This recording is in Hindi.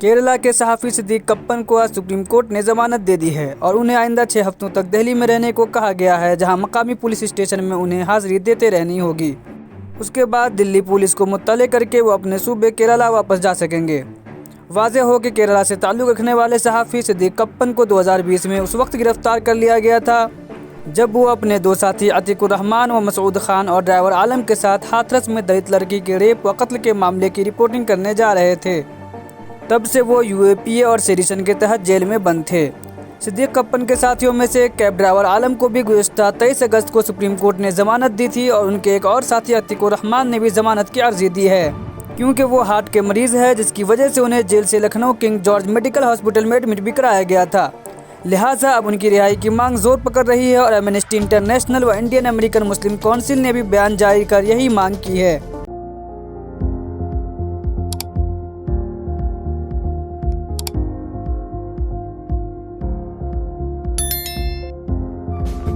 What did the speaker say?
केरला के सहाफ़ी सिद्दीक कप्पन को आज सुप्रीम कोर्ट ने जमानत दे दी है और उन्हें आइंदा 6 हफ्तों तक दिल्ली में रहने को कहा गया है, जहां मकामी पुलिस स्टेशन में उन्हें हाजिरी देते रहनी होगी। उसके बाद दिल्ली पुलिस को मुत्तले करके वो अपने सूबे केरला वापस जा सकेंगे। वाज़ेह हो कि केरला से ताल्लुक़ रखने वाले सहाफ़ी सिद्दीक कप्पन को 2020 में उस वक्त गिरफ्तार कर लिया गया था जब वो अपने 2 साथी अतीकुर रहमान व मसूद खान और ड्राइवर आलम के साथ हाथरस में दलित लड़की के रेप व कत्ल के मामले की रिपोर्टिंग करने जा रहे थे। तब से वो यूएपीए और सेडिशन के तहत जेल में बंद थे। सिद्दीक कप्पन के साथियों में से कैब ड्राइवर आलम को भी गुज़िश्ता 23 अगस्त को सुप्रीम कोर्ट ने जमानत दी थी और उनके एक और साथी अतीकुर रहमान ने भी जमानत की अर्जी दी है, क्योंकि वो हार्ट के मरीज़ है, जिसकी वजह से उन्हें जेल से Lucknow king George medical hospital में एडमिट भी कराया गया था। लिहाजा अब उनकी रिहाई की मांग जोर पकड़ रही है और एमनेस्टी इंटरनेशनल व इंडियन अमेरिकन मुस्लिम काउंसिल ने भी बयान जारी कर यही मांग की है।